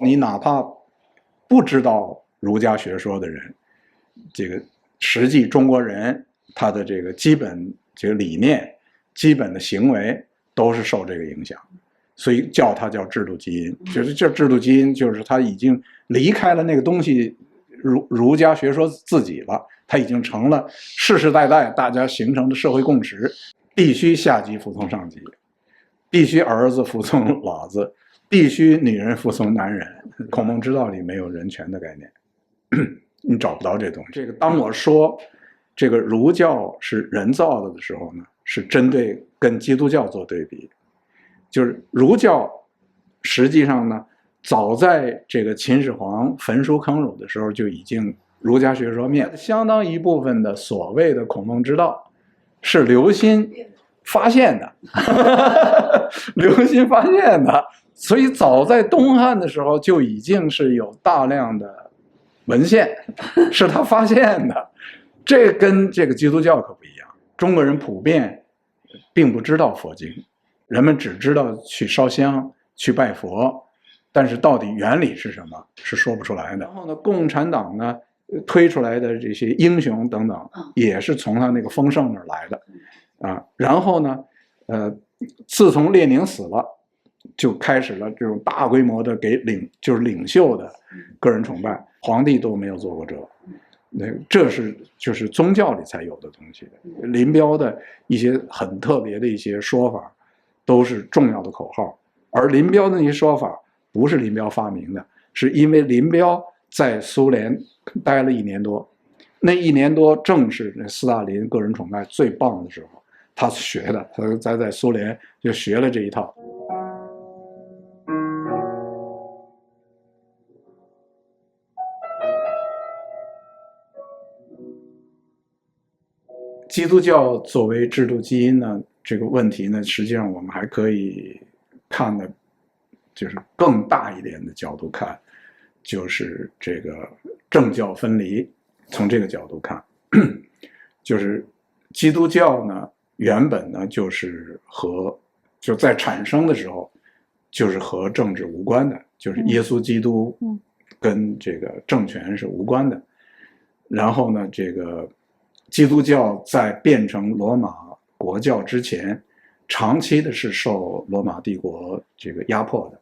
你哪怕不知道儒家学说的人，这个实际中国人他的这个基本这个理念、基本的行为都是受这个影响，所以叫它叫制度基因。就是这制度基因，就是他已经离开了那个东西，儒家学说自己了，它已经成了世世代代大家形成的社会共识，必须下级服从上级，必须儿子服从老子，必须女人服从男人。孔孟之道里没有人权的概念，你找不到这东西。这个当我说这个儒教是人造的时候呢，是针对跟基督教做对比，就是儒教实际上呢，早在这个秦始皇焚书坑儒的时候就已经儒家学说灭了，相当一部分的所谓的孔孟之道是刘歆发现的，刘歆发现的，所以早在东汉的时候就已经是有大量的文献是他发现的，这跟这个基督教可不一样。中国人普遍并不知道佛经，人们只知道去烧香、去拜佛，但是到底原理是什么是说不出来的。然后呢，共产党呢推出来的这些英雄等等，也是从他那个丰盛那儿来的啊。然后呢，自从列宁死了，就开始了这种大规模的给领袖的个人崇拜，皇帝都没有做过这。这是就是宗教里才有的东西的。林彪的一些很特别的一些说法，都是重要的口号。而林彪的那些说法不是林彪发明的，是因为林彪在苏联待了1年多，那1年多正是斯大林个人崇拜最棒的时候，他学的，他在苏联就学了这一套。基督教作为制度基因呢，这个问题呢，实际上我们还可以看的，就是更大一点的角度看，就是这个政教分离。从这个角度看，就是基督教呢，原本呢就在产生的时候，就是和政治无关的，就是耶稣基督跟这个政权是无关的。然后呢，这个基督教在变成罗马国教之前，长期的是受罗马帝国这个压迫的，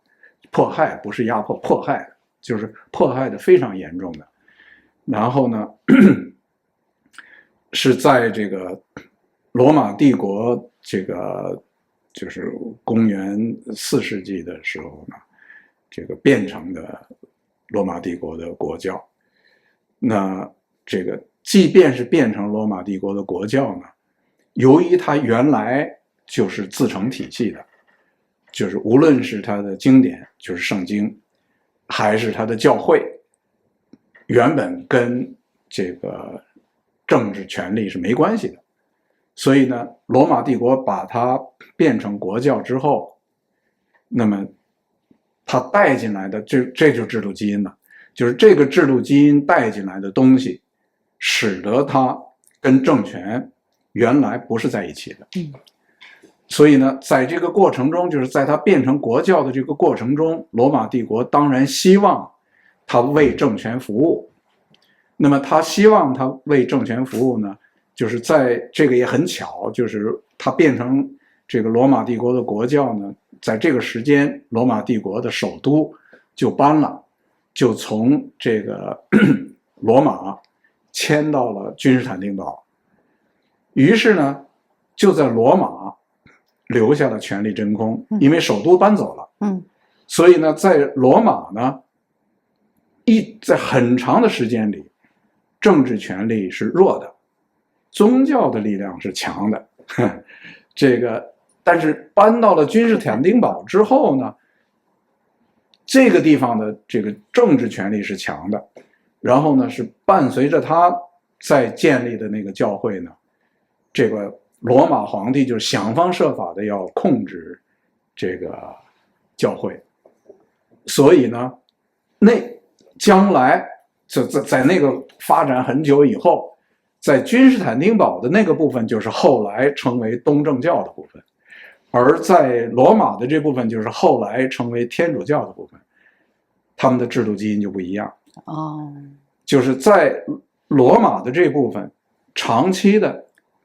迫害，不是压迫，迫害，就是迫害的非常严重的。然后呢，是在这个罗马帝国这个就是公元4世纪的时候呢，这个变成的罗马帝国的国教。那这个即便是变成罗马帝国的国教呢，由于它原来就是自成体系的，就是无论是它的经典，就是圣经，还是它的教会，原本跟这个政治权力是没关系的。所以呢，罗马帝国把它变成国教之后，那么它带进来的这就制度基因了，就是这个制度基因带进来的东西，使得它跟政权原来不是在一起的。所以呢，在这个过程中，就是在它变成国教的这个过程中，罗马帝国当然希望它为政权服务。那么他希望他为政权服务呢，就是在这个也很巧，就是他变成这个罗马帝国的国教呢，在这个时间，罗马帝国的首都就搬了，就从这个罗马迁到了君士坦丁堡。于是呢，就在罗马留下了权力真空，因为首都搬走了。所以呢，在罗马呢，在很长的时间里，政治权力是弱的，宗教的力量是强的。这个，但是搬到了君士坦丁堡之后呢，这个地方的这个政治权力是强的，然后呢，是伴随着他在建立的那个教会呢，这个罗马皇帝就想方设法的要控制这个教会，所以呢，那将来在那个发展很久以后，在君士坦丁堡的那个部分就是后来成为东正教的部分，而在罗马的这部分就是后来成为天主教的部分。他们的制度基因就不一样。哦，就是在罗马的这部分，长期的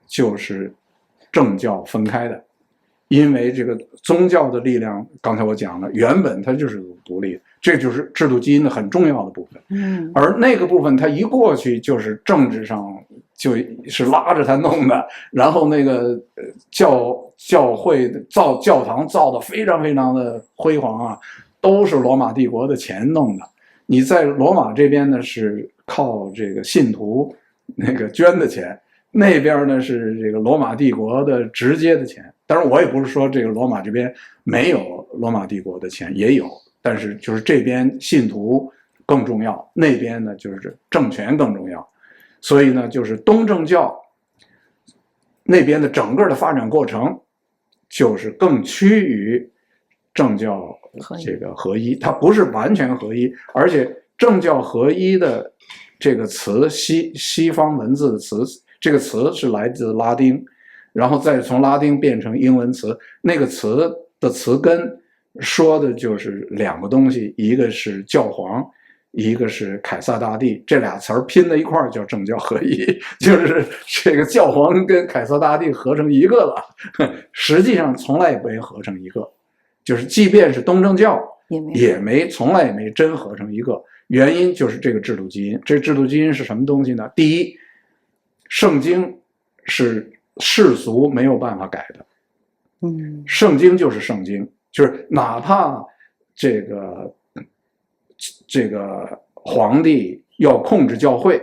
就是政教分开的，因为这个宗教的力量，刚才我讲了，原本它就是独立的，这就是制度基因的很重要的部分。而那个部分它一过去，就是政治上就是拉着它弄的，然后那个教会教堂造的非常非常的辉煌啊，都是罗马帝国的钱弄的。你在罗马这边呢是靠这个信徒那个捐的钱，那边呢是这个罗马帝国的直接的钱。当然我也不是说这个罗马这边没有罗马帝国的钱，也有，但是就是这边信徒更重要，那边呢就是政权更重要。所以呢就是东正教那边的整个的发展过程就是更趋于政教这个合一，它不是完全合一，而且政教合一的这个词，西方文字的词，这个词是来自拉丁，然后再从拉丁变成英文词，那个词的词根说的就是两个东西，一个是教皇，一个是凯撒大帝，这俩词儿拼在一块儿叫政教合一，就是这个教皇跟凯撒大帝合成一个了，实际上从来也没合成一个，就是即便是东正教从来也没真合成一个，原因就是这个制度基因。这制度基因是什么东西呢？第一，圣经是世俗没有办法改的，圣经就是圣经，就是哪怕这个皇帝要控制教会，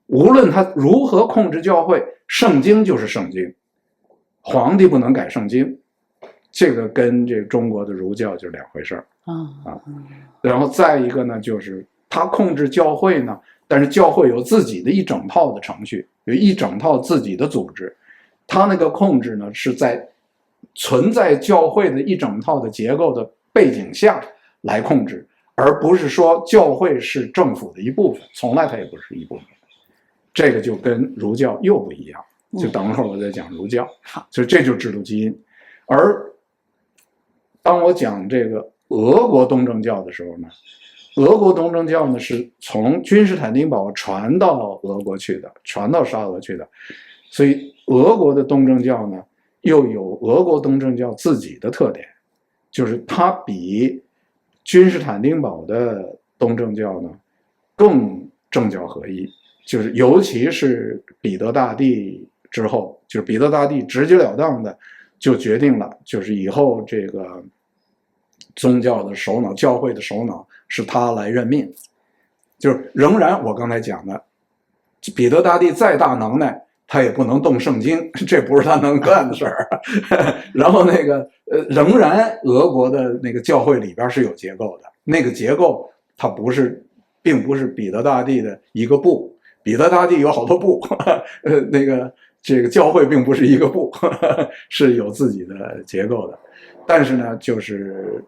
无论他如何控制教会，圣经就是圣经，皇帝不能改圣经。这个跟这中国的儒教就是两回事啊。然后再一个呢，就是他控制教会呢，但是教会有自己的一整套的程序，有一整套自己的组织，他那个控制呢是在存在教会的一整套的结构的背景下来控制，而不是说教会是政府的一部分，从来它也不是一部分。这个就跟儒教又不一样，就等会儿我再讲儒教。所以这就是制度基因。而当我讲这个俄国东正教的时候呢，俄国东正教呢是从君士坦丁堡传到俄国去的，传到沙俄去的，所以俄国的东正教呢又有俄国东正教自己的特点，就是它比君士坦丁堡的东正教呢更政教合一，就是尤其是彼得大帝之后，就是彼得大帝直截了当的就决定了，就是以后这个宗教的首脑，教会的首脑是他来任命。就是仍然我刚才讲的，彼得大帝再大能耐，他也不能动圣经，这不是他能干的事儿。然后那个仍然俄国的那个教会里边是有结构的，那个结构它并不是彼得大帝的一个部，彼得大帝有好多部，那个这个教会并不是一个部，是有自己的结构的。但是呢，就是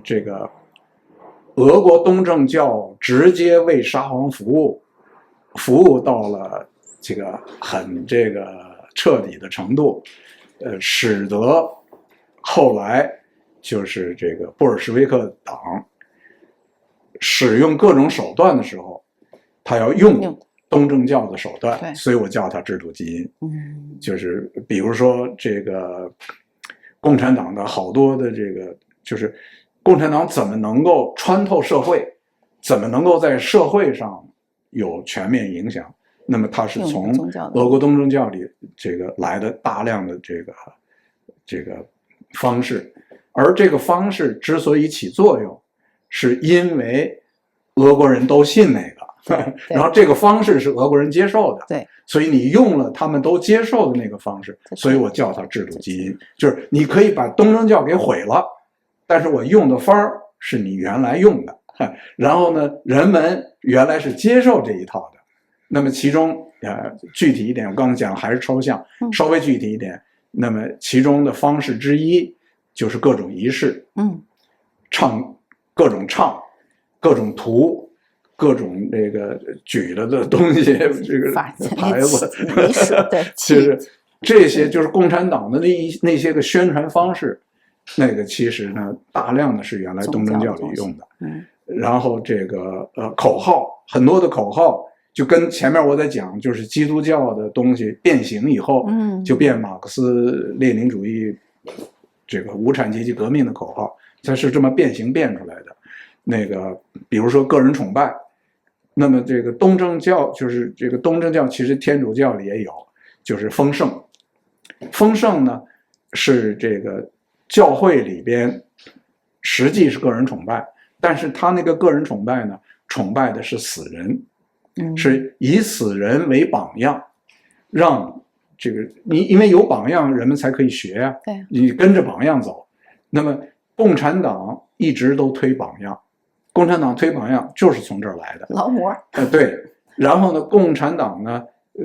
这个俄国东正教直接为沙皇服务到了这个很这个彻底的程度，使得后来就是这个布尔什维克党使用各种手段的时候，他要用东正教的手段，所以我叫它制度基因。就是比如说这个共产党的好多的这个，就是共产党怎么能够穿透社会，怎么能够在社会上有全面影响，那么它是从俄国东正教里这个来的大量的这个方式，而这个方式之所以起作用，是因为俄国人都信那个。然后这个方式是俄国人接受的，对，所以你用了他们都接受的那个方式，所以我叫它制度基因。就是你可以把东正教给毁了，但是我用的方儿是你原来用的，然后呢，人们原来是接受这一套的。那么其中具体一点，我刚才讲还是抽象，稍微具体一点，那么其中的方式之一就是各种仪式，各种唱，各种图。各种这个举了的东西，这个牌子，就是这些，就是共产党的那些个宣传方式，那个其实呢，大量的是原来东正教里用的。然后这个口号，很多的口号就跟前面我在讲，就是基督教的东西变形以后，就变马克思列宁主义这个无产阶级革命的口号，它是这么变形变出来的。那个比如说个人崇拜，那么这个东正教就是这个东正教，其实天主教里也有，就是丰盛。丰盛呢是这个教会里边实际是个人崇拜，但是他那个个人崇拜呢，崇拜的是死人，是以死人为榜样，让这个你因为有榜样，人们才可以学呀，对，你跟着榜样走。那么共产党一直都推榜样，共产党推榜样就是从这儿来的，劳模。对。然后呢，共产党呢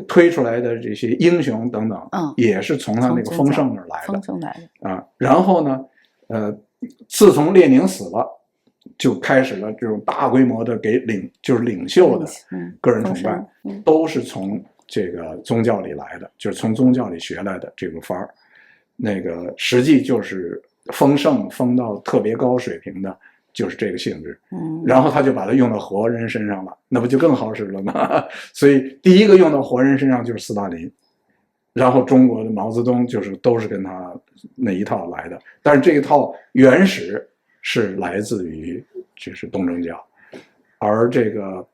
推出来的这些英雄等等，也是从他那个丰盛那儿来的，丰盛来的啊。然后呢，自从列宁死了，就开始了这种大规模的给领袖的个人崇拜，都是从这个宗教里来的，就是从宗教里学来的这个法儿。那个实际就是丰盛丰到特别高水平的，就是这个性质。然后他就把它用到活人身上了，那不就更好使了吗？所以第一个用到活人身上就是斯大林，然后中国的毛泽东都是跟他那一套来的，但是这一套原始是来自于就是东正教，而这个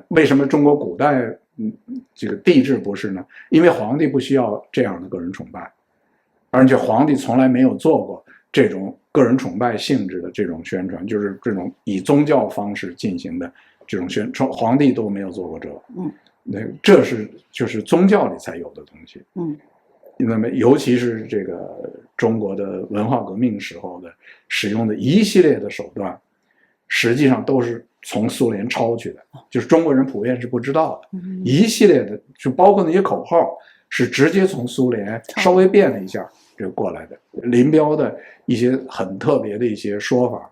为什么中国古代这个帝制不是呢？因为皇帝不需要这样的个人崇拜，而且皇帝从来没有做过这种个人崇拜性质的这种宣传，就是这种以宗教方式进行的这种宣传，皇帝都没有做过这个。这是就是宗教里才有的东西。那么尤其是这个中国的文化革命时候的使用的一系列的手段，实际上都是从苏联抄去的，就是中国人普遍是不知道的。一系列的就包括那些口号是直接从苏联稍微变了一下就过来的。林彪的一些很特别的一些说法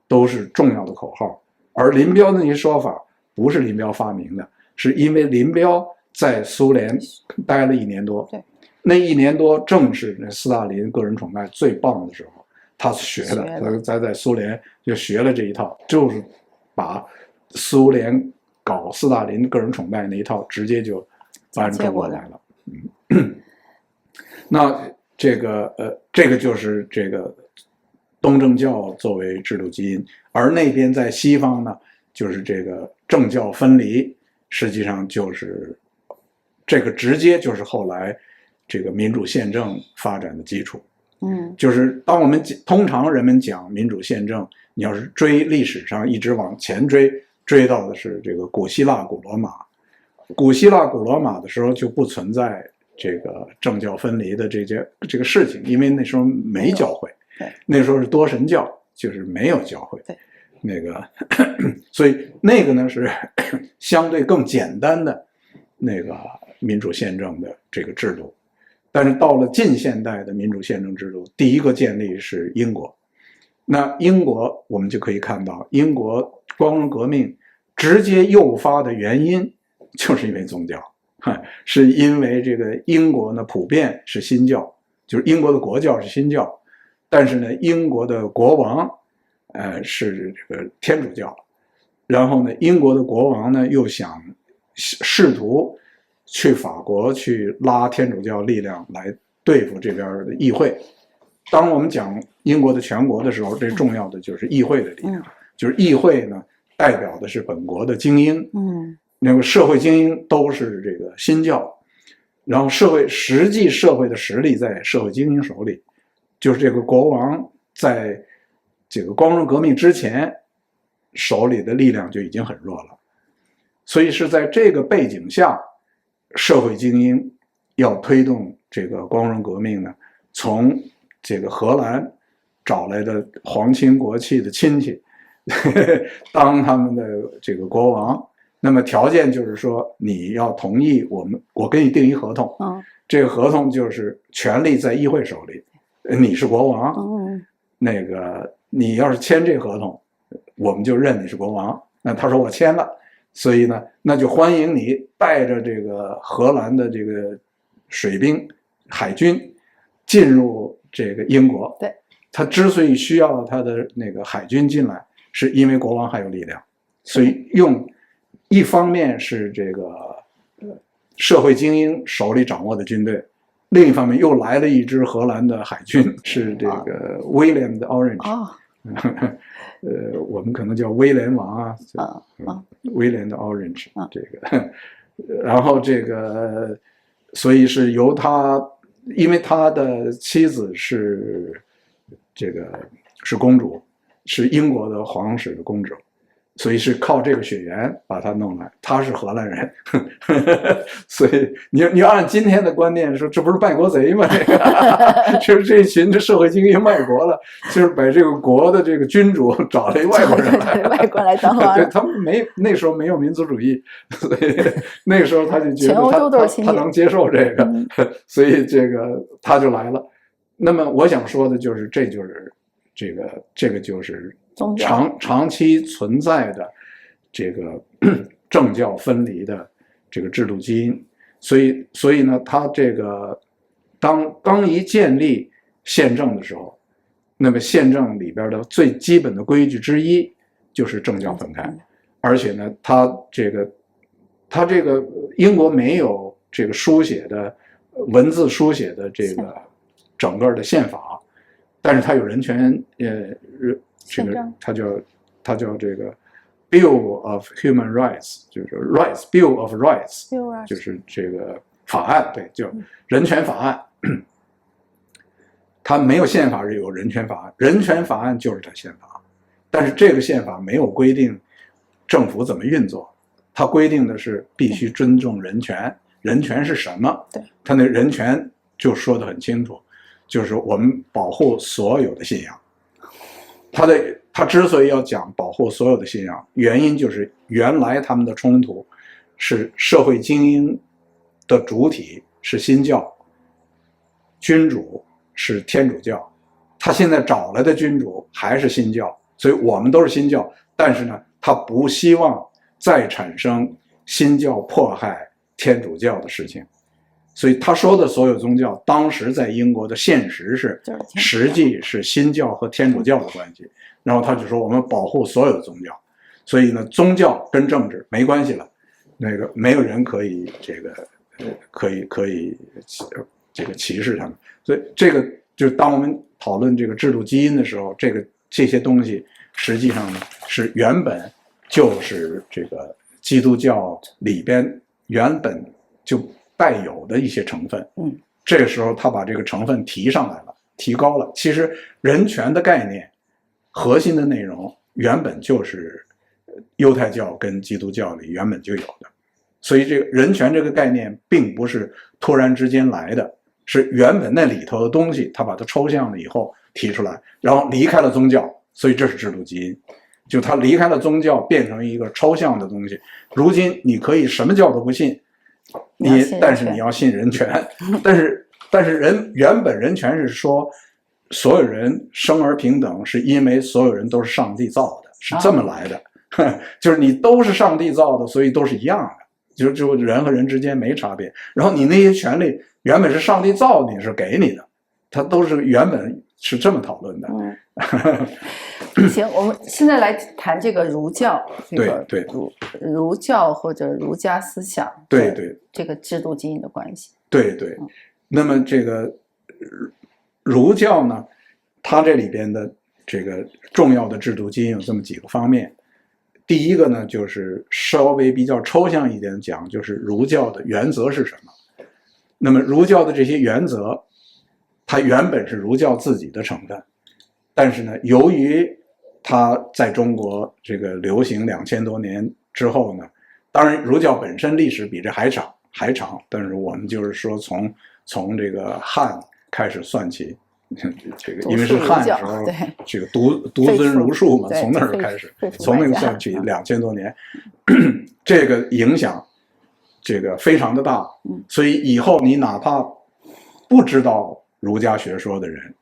都是重要的口号，而林彪的那些说法不是林彪发明的，是因为林彪在苏联待了1年多，那1年多正是那斯大林个人崇拜最棒的时候，他学的，他在苏联就学了这一套，就是把苏联搞斯大林个人崇拜那一套直接就搬中国来了。那这个就是这个东正教作为制度基因，而那边在西方呢，就是这个政教分离，实际上就是这个直接就是后来这个民主宪政发展的基础。就是当我们通常人们讲民主宪政，你要是追历史上一直往前追到的是这个古希腊古罗马，古希腊古罗马的时候就不存在这个政教分离的这个事情，因为那时候没教会，那时候是多神教，就是没有教会，那个所以那个呢是相对更简单的那个民主宪政的这个制度。但是到了近现代的民主宪政制度，第一个建立是英国。那英国我们就可以看到，英国光荣革命直接诱发的原因就是因为宗教，是因为这个英国呢普遍是新教，就是英国的国教是新教，但是呢英国的国王是这个天主教，然后呢英国的国王呢又想试图去法国去拉天主教力量来对付这边的议会。当我们讲英国的全国的时候，最重要的就是议会的力量，就是议会呢代表的是本国的精英，那个社会精英都是这个新教，然后实际社会的实力在社会精英手里，就是这个国王在这个光荣革命之前手里的力量就已经很弱了，所以是在这个背景下，社会精英要推动这个光荣革命呢，从这个荷兰找来的皇亲国戚的亲戚当他们的这个国王，那么条件就是说你要同意我跟你订一合同，这个合同就是权力在议会手里，你是国王，那个你要是签这合同，我们就认你是国王。那他说我签了，所以呢，那就欢迎你带着这个荷兰的这个水兵、海军进入这个英国。对，他之所以需要他的那个海军进来，是因为国王还有力量，所以用一方面是这个社会精英手里掌握的军队，另一方面又来了一支荷兰的海军，是这个 William 的 Orange。我们可能叫威廉王啊，威廉的 Orange 这个，然后这个，所以是由他，因为他的妻子是这个是公主，是英国的皇室的公主，所以是靠这个血缘把他弄来。他是荷兰人，所以你要按今天的观念说，这不是卖国贼吗？这个就是这群这社会精英卖国了，就是把这个国的这个君主找了一外国人来，外国来当皇对他们那时候没有民族主义，所以那个时候他就觉得他能接受这个，所以这个他就来了。那么我想说的就是，这就是这个就是长期存在的这个政教分离的这个制度基因，所以呢，他这个刚一建立宪政的时候，那么宪政里边的最基本的规矩之一就是政教分开，而且呢，他这个英国没有这个书写的文字书写的这个整个的宪法，但是它有人权这个它叫这个 Bill of Human Rights， 就是 Bill of Rights， 就是这个法案，对，就人权法案。它没有宪法，有人权法案，人权法案就是它宪法，但是这个宪法没有规定政府怎么运作，它规定的是必须尊重人权。人权是什么？对，它那人权就说得很清楚，就是我们保护所有的信仰。他之所以要讲保护所有的信仰，原因就是原来他们的冲突是社会精英的主体是新教，君主是天主教，他现在找来的君主还是新教，所以我们都是新教，但是呢，他不希望再产生新教迫害天主教的事情。所以他说的所有宗教，当时在英国的现实是，实际是新教和天主教的关系。然后他就说我们保护所有的宗教，所以呢，宗教跟政治没关系了，那个没有人可以这个可以这个歧视他们。所以这个就是当我们讨论这个制度基因的时候，这些东西实际上呢是原本就是这个基督教里边原本就带有的一些成分，这个时候他把这个成分提上来了，提高了。其实人权的概念核心的内容原本就是犹太教跟基督教里原本就有的，所以这个人权这个概念并不是突然之间来的，是原本那里头的东西他把它抽象了以后提出来，然后离开了宗教，所以这是制度基因。就他离开了宗教，变成一个抽象的东西。如今你可以什么教都不信，但是你要信人权。但是原本人权是说所有人生而平等，是因为所有人都是上帝造的，是这么来的。就是你都是上帝造的，所以都是一样的，就人和人之间没差别。然后你那些权利原本是上帝造你是给你的，它都是原本是这么讨论的。行，我们现在来谈这个儒教，对儒教或者儒家思想，对这个制度基因的关系。对，那么这个儒教呢，它这里边的这个重要的制度基因有这么几个方面。第一个呢，就是稍微比较抽象一点讲，就是儒教的原则是什么。那么儒教的这些原则，它原本是儒教自己的成分，但是呢，由于它在中国这个流行2000多年之后呢，当然儒教本身历史比这还长，但是我们就是说从这个汉开始算起，这个因为是汉时候，这个独尊儒术嘛，从那儿开始，从那个算起2000多年，这个影响这个非常的大，所以以后你哪怕不知道儒家学说的人，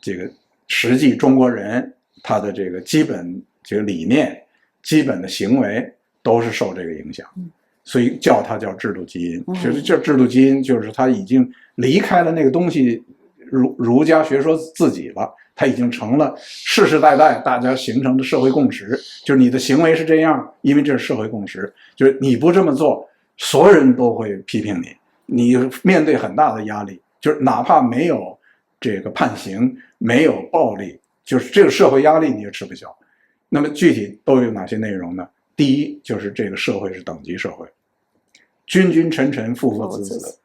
这个实际中国人他的这个基本这个理念、基本的行为都是受这个影响，所以叫它叫制度基因。就是这制度基因，就是他已经离开了那个东西。儒家学说自己了，它已经成了世世代代大家形成的社会共识，就是你的行为是这样，因为这是社会共识，就是你不这么做，所有人都会批评你，你面对很大的压力，就是哪怕没有这个判刑，没有暴力，就是这个社会压力你也吃不消。那么具体都有哪些内容呢？第一，就是这个社会是等级社会，君君臣臣父父子子，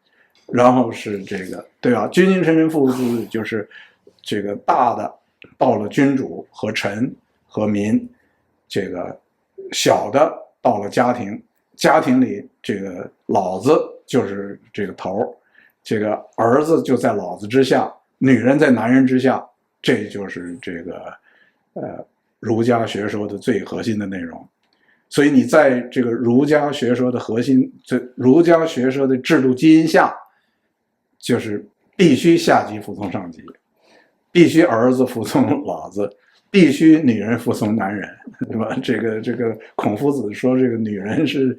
然后是这个对吧？君君臣臣父父子子就是这个大的到了君主和臣和民，这个小的到了家庭，家庭里这个老子就是这个头，这个儿子就在老子之下，女人在男人之下，这就是这个儒家学说的最核心的内容。所以你在这个儒家学说的核心，这儒家学说的制度基因下，就是必须下级服从上级，必须儿子服从老子，必须女人服从男人，对吧？这个孔夫子说这个女人是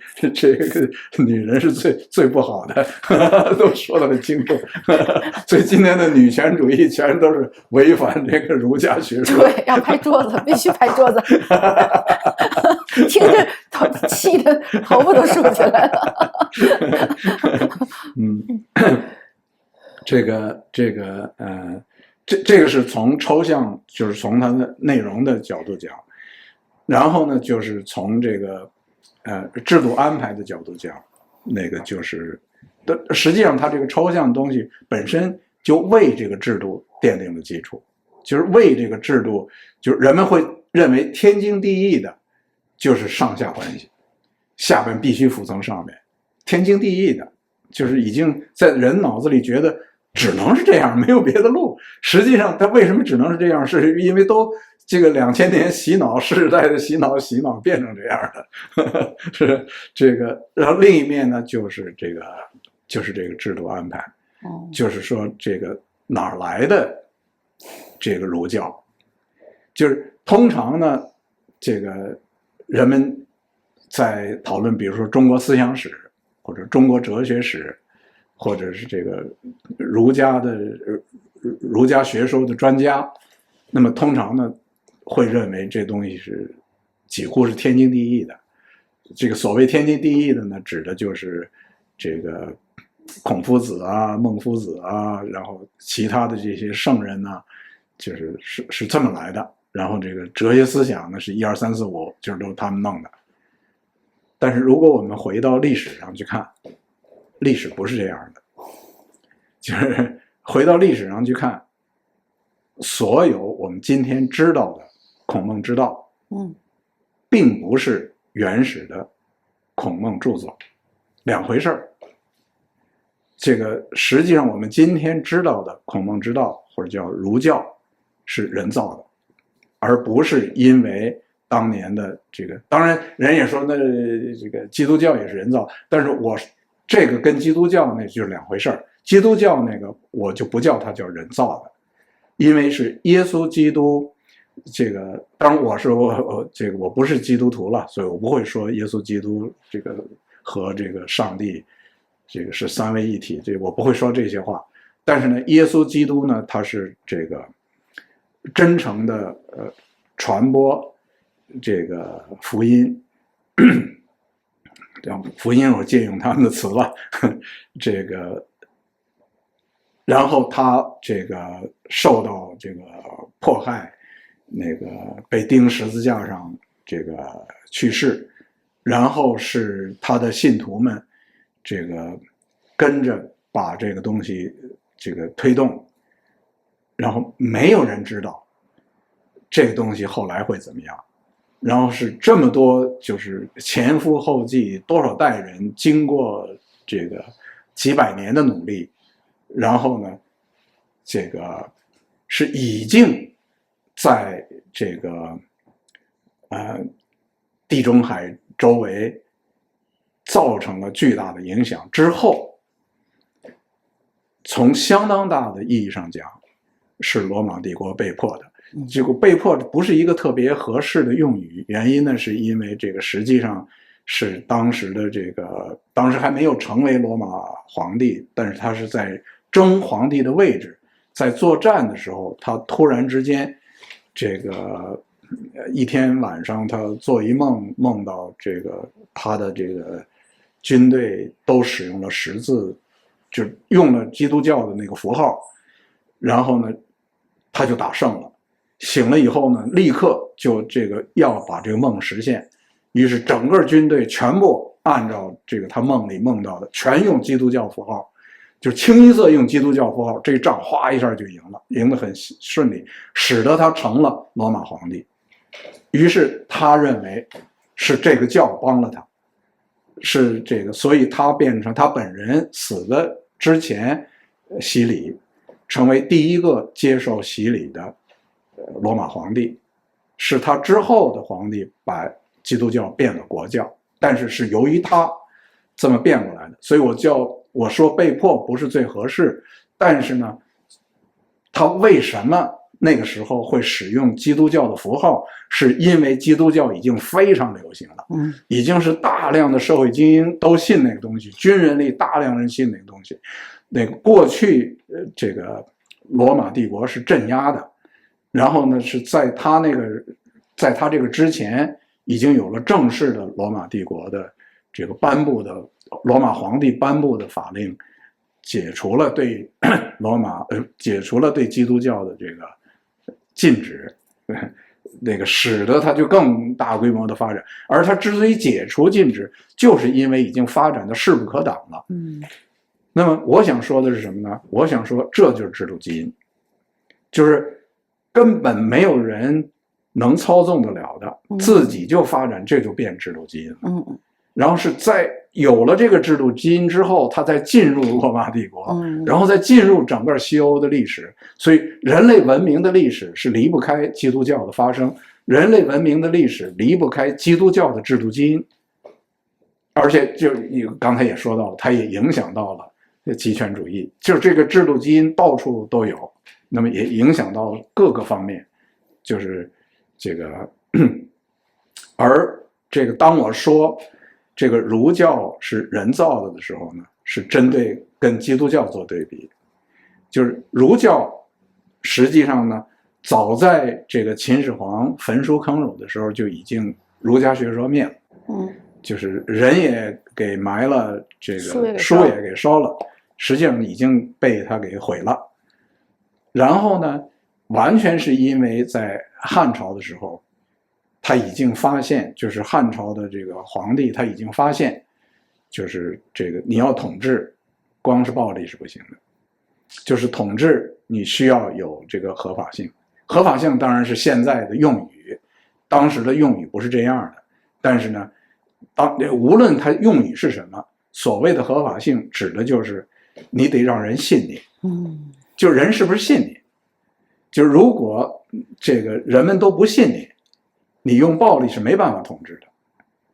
最不好的，都说得很清楚。所以今天的女权主义全都是违反这个儒家学说。对，要拍桌子，必须拍桌子。听着气的头发都竖起来了。这个是从抽象，就是从它的内容的角度讲，然后呢，就是从这个制度安排的角度讲，那个就是实际上它这个抽象的东西本身就为这个制度奠定了基础，就是为这个制度，就是人们会认为天经地义的就是上下关系，下边必须服从上面，天经地义的，就是已经在人脑子里觉得只能是这样，没有别的路。实际上，它为什么只能是这样？是因为都这个2000年洗脑世代的洗脑变成这样的，是这个。然后另一面呢，就是这个制度安排，就是说这个哪儿来的这个儒教，就是通常呢，这个人们在讨论，比如说中国思想史或者中国哲学史，或者是这个儒家学说的专家，那么通常呢会认为这东西是几乎是天经地义的。这个所谓天经地义的呢，指的就是这个孔夫子啊、孟夫子啊，然后其他的这些圣人呢，是这么来的。然后这个哲学思想呢是1、2、3、4、5，就是都是他们弄的。但是如果我们回到历史上去看，历史不是这样的，就是回到历史上去看，所有我们今天知道的孔孟之道，并不是原始的孔孟著作，两回事儿。这个实际上我们今天知道的孔孟之道或者叫儒教是人造的，而不是因为当年的这个，当然人也说那这个基督教也是人造，但是这个跟基督教那就是两回事儿。基督教那个我就不叫它叫人造的，因为是耶稣基督。这个当然我不是基督徒了，所以我不会说耶稣基督这个和这个上帝这个是三位一体，这我不会说这些话。但是呢，耶稣基督呢，他是这个真诚的传播这个福音，福音我借用他们的词吧，这个，然后他这个受到这个迫害，那个被钉十字架上这个去世，然后是他的信徒们这个跟着把这个东西这个推动，然后没有人知道这个东西后来会怎么样。然后是这么多，就是前赴后继，多少代人经过这个几百年的努力，然后呢，这个是已经在这个地中海周围造成了巨大的影响之后，从相当大的意义上讲，是罗马帝国被迫的。这个被迫不是一个特别合适的用语，原因呢是因为这个实际上是当时的这个当时还没有成为罗马皇帝，但是他是在争皇帝的位置，在作战的时候，他突然之间，这个一天晚上他做一梦，梦到这个他的这个军队都使用了十字，就用了基督教的那个符号，然后呢，他就打胜了。醒了以后呢，立刻就这个要把这个梦实现，于是整个军队全部按照这个他梦里梦到的，全用基督教符号，就清一色用基督教符号，这仗哗一下就赢了，赢得很顺利，使得他成了罗马皇帝。于是他认为是这个教帮了他，是这个，所以他变成他本人死的之前洗礼，成为第一个接受洗礼的罗马皇帝。是他之后的皇帝把基督教变了国教，但是是由于他这么变过来的，所以我说被迫不是最合适，但是呢，他为什么那个时候会使用基督教的符号，是因为基督教已经非常流行了，已经是大量的社会精英都信那个东西，军人里大量人信那个东西。那个过去这个罗马帝国是镇压的，然后呢是在他这个之前已经有了正式的罗马帝国的这个颁布的罗马皇帝颁布的法令，解除了对解除了对基督教的这个禁止，那个使得它就更大规模的发展。而它之所以解除禁止，就是因为已经发展的势不可挡了。那么我想说的是什么呢？我想说这就是制度基因，就是根本没有人能操纵得了的，自己就发展，这就变制度基因了。然后是在有了这个制度基因之后，它再进入罗马帝国，然后再进入整个西欧的历史。所以人类文明的历史是离不开基督教的发生，人类文明的历史离不开基督教的制度基因，而且就刚才也说到了，它也影响到了极权主义，就是这个制度基因到处都有，那么也影响到各个方面，就是这个，而这个当我说这个儒教是人造的时候呢，是针对跟基督教做对比，就是儒教实际上呢，早在这个秦始皇焚书坑儒的时候就已经儒家学说灭了，就是人也给埋了，这个书也给烧了，实际上已经被他给毁了。然后呢，完全是因为在汉朝的时候，他已经发现，就是汉朝的这个皇帝他已经发现，就是这个你要统治，光是暴力是不行的，就是统治你需要有这个合法性。合法性当然是现在的用语，当时的用语不是这样的，但是呢，无论它用语是什么，所谓的合法性指的就是你得让人信你，就人是不是信你，就如果这个人们都不信你，你用暴力是没办法统治的。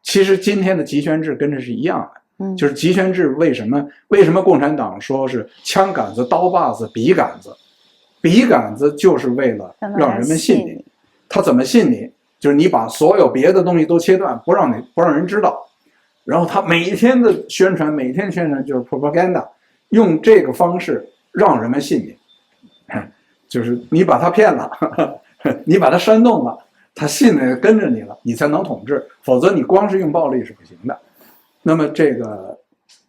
其实今天的集权制跟这是一样的，就是集权制为什么共产党说是枪杆子、刀把子、笔杆子，笔杆子就是为了让人们信你，他怎么信你？就是你把所有别的东西都切断，不让人知道，然后他每天宣传就是 propaganda， 用这个方式让人们信你，就是你把他骗了，你把他煽动了，他信了跟着你了，你才能统治，否则你光是用暴力是不行的。那么这个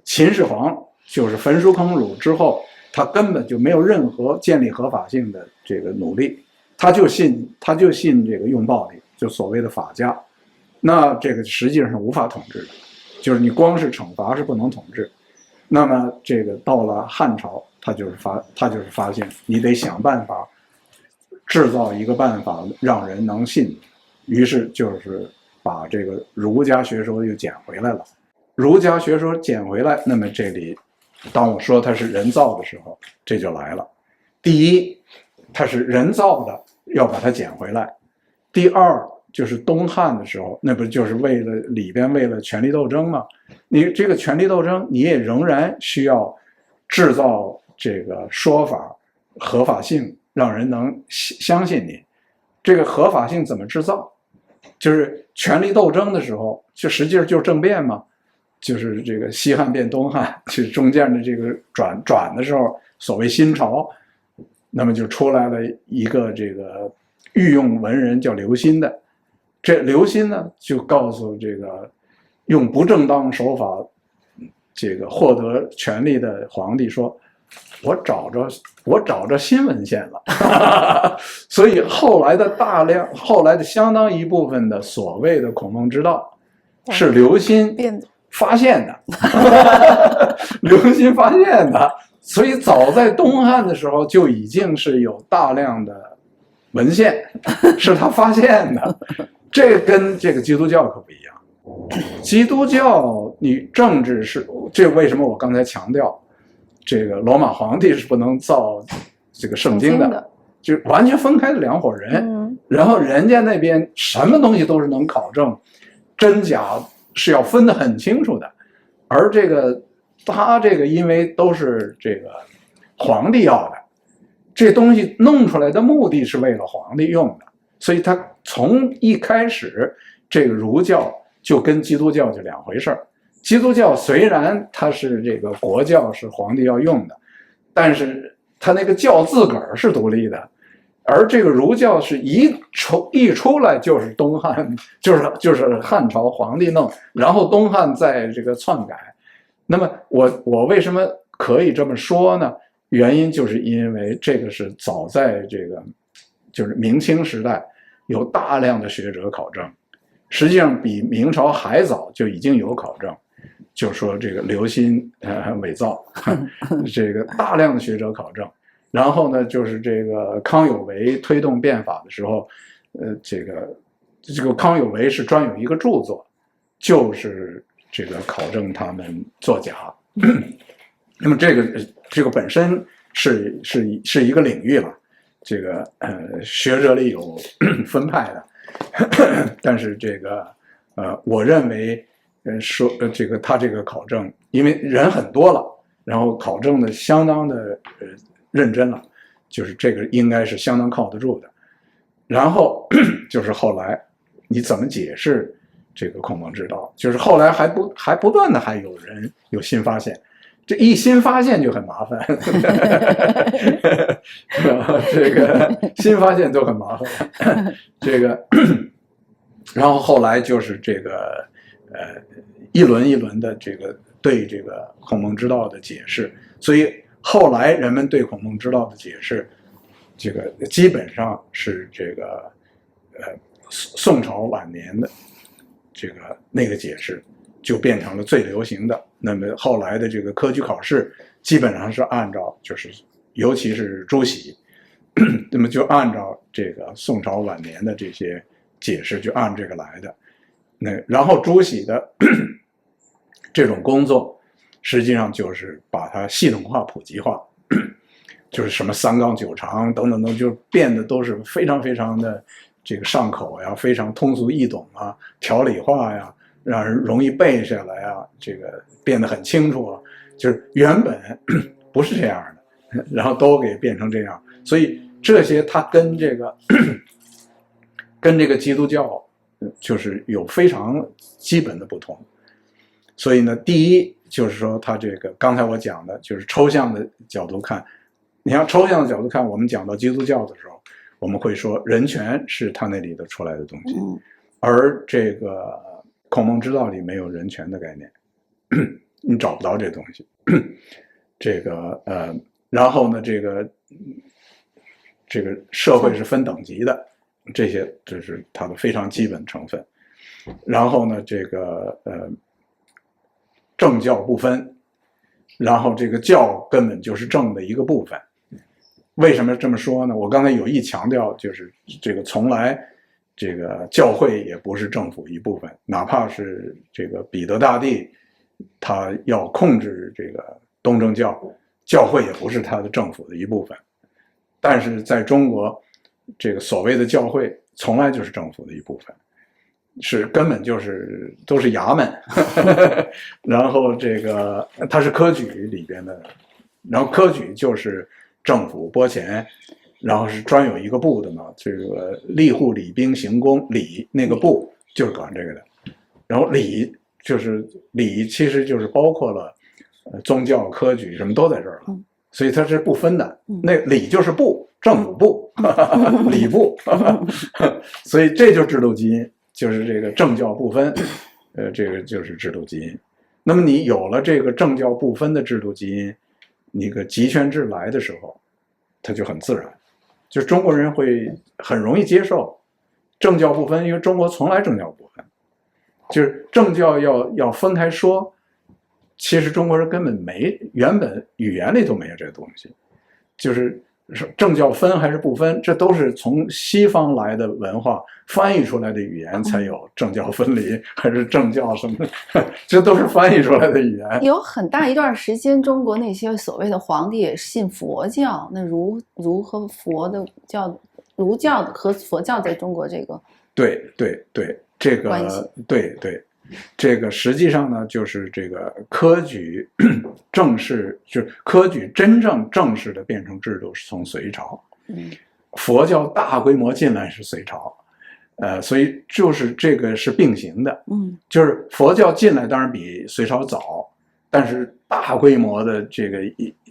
秦始皇就是焚书坑儒之后，他根本就没有任何建立合法性的这个努力，他就信这个用暴力，就所谓的法家，那这个实际上是无法统治的，就是你光是惩罚是不能统治。那么这个到了汉朝，他就是发现你得想办法制造一个办法让人能信你，于是就是把这个儒家学说又捡回来了。儒家学说捡回来，那么这里当我说它是人造的时候，这就来了。第一，它是人造的，要把它捡回来。第二，就是东汉的时候，那不就是为了权力斗争吗？你这个权力斗争，你也仍然需要制造这个说法合法性，让人能相信你。这个合法性怎么制造？就是权力斗争的时候，就实际上就是政变嘛，就是这个西汉变东汉，就是中间的这个转的时候，所谓新朝，那么就出来了一个这个御用文人叫刘歆的，这刘歆呢就告诉这个用不正当手法这个获得权力的皇帝说，我找着新文献了。所以后来的相当一部分的所谓的孔孟之道是刘歆发现的。刘歆发现的，所以早在东汉的时候就已经是有大量的文献是他发现的。这跟这个基督教可不一样。基督教你政治是，这为什么我刚才强调这个罗马皇帝是不能造这个圣经的，就完全分开的两伙人。然后人家那边什么东西都是能考证，真假是要分得很清楚的。而这个他这个因为都是这个皇帝要的，这东西弄出来的目的是为了皇帝用的，所以他从一开始这个儒教就跟基督教就两回事儿。基督教虽然它是这个国教，是皇帝要用的，但是它那个教自个儿是独立的，而这个儒教是一出来就是东汉，就是汉朝皇帝弄，然后东汉再这个篡改。那么我为什么可以这么说呢？原因就是因为这个是早在这个就是明清时代有大量的学者考证，实际上比明朝还早就已经有考证，就说这个刘歆伪造，这个大量的学者考证。然后呢，就是这个康有为推动变法的时候，这个康有为是专有一个著作，就是这个考证他们作假。那么这个本身是一个领域了，这个学者里有分派的，但是这个我认为说这个他这个考证，因为人很多了，然后考证的相当的认真了，就是这个应该是相当靠得住的。然后就是后来你怎么解释这个孔孟之道，就是后来还不断的还有人有新发现，这一新发现就很麻烦。这个新发现都很麻烦。这个然后后来就是这个一轮一轮的这个对这个孔孟之道的解释，所以后来人们对孔孟之道的解释，这个基本上是这个宋朝晚年的这个那个解释就变成了最流行的。那么后来的这个科举考试基本上是按照就是尤其是朱熹，那么就按照这个宋朝晚年的这些解释就按这个来的。然后朱熹的这种工作实际上就是把它系统化普及化，就是什么三纲九常等等等，就变得都是非常非常的这个上口呀，非常通俗易懂啊，条理化呀，让人容易背下来呀，这个变得很清楚啊，就是原本不是这样的，然后都给变成这样。所以这些它跟这个基督教就是有非常基本的不同。所以呢，第一就是说它这个刚才我讲的就是抽象的角度看，你要抽象的角度看，我们讲到基督教的时候，我们会说人权是他那里的出来的东西，而这个孔孟之道里没有人权的概念，你找不到这东西。这个然后呢，这个社会是分等级的，这些就是它的非常基本成分。然后呢，这个政教不分，然后这个教根本就是政的一个部分。为什么这么说呢？我刚才有意强调，就是这个从来这个教会也不是政府一部分，哪怕是这个彼得大帝他要控制这个东正教，教会也不是他的政府的一部分。但是在中国，这个所谓的教会从来就是政府的一部分，是根本就是都是衙门。然后这个它是科举里边的，然后科举就是政府拨钱，然后是专有一个部的嘛，这个吏户礼兵刑工，礼那个部就是管这个的。然后礼就是礼，其实就是包括了宗教科举什么都在这儿了。所以它是不分的。那礼就是部，政府部，礼部，所以这就是制度基因，就是这个政教不分，这个就是制度基因。那么你有了这个政教不分的制度基因，你个集权制来的时候，它就很自然，就中国人会很容易接受政教不分，因为中国从来政教不分，就是政教要分开说，其实中国人根本原本语言里都没有这个东西，就是政教分还是不分，这都是从西方来的文化翻译出来的语言才有政教分离，还是政教什么，这都是翻译出来的语言。有很大一段时间，中国那些所谓的皇帝也信佛教，那儒和佛的教，儒教和佛教在中国这个对，这个对，这个实际上呢，就是这个科举正式，就是科举真正正式的变成制度是从隋朝，佛教大规模进来是隋朝，所以就是这个是并行的，就是佛教进来当然比隋朝早，但是大规模的这个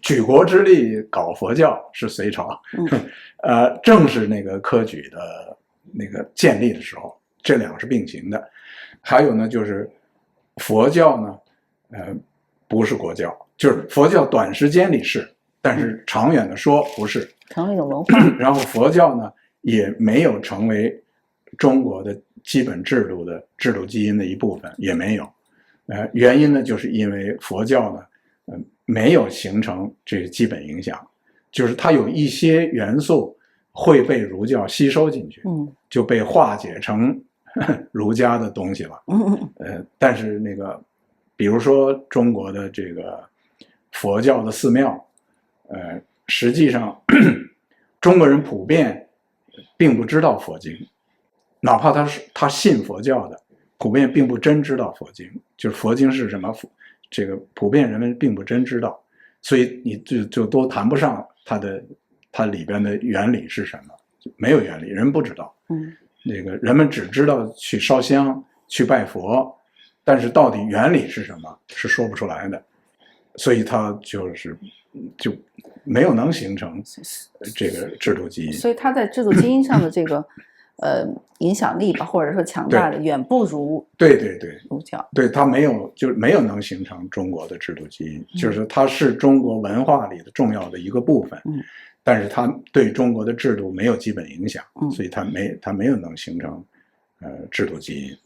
举国之力搞佛教是隋朝，正是那个科举的那个建立的时候，这两个是并行的。还有呢，就是佛教呢，不是国教，就是佛教短时间里是，但是长远的说不是，成为一种文化。然后佛教呢也没有成为中国的基本制度的制度基因的一部分，也没有。原因呢，就是因为佛教呢，没有形成这个基本影响，就是它有一些元素会被儒教吸收进去，就被化解成儒家的东西了。但是那个，比如说中国的这个佛教的寺庙，实际上中国人普遍并不知道佛经，哪怕他信佛教的，普遍并不真知道佛经，就是佛经是什么，这个普遍人们并不真知道，所以你就都谈不上它里边的原理是什么，没有原理，人不知道。那个人们只知道去烧香去拜佛，但是到底原理是什么是说不出来的，所以它就没有能形成这个制度基因。所以它在制度基因上的这个影响力吧，或者说强大的远不如儒教。对，它没有能形成中国的制度基因，就是它是中国文化里的重要的一个部分。但是它对中国的制度没有基本影响，所以它没有能形成制度基因。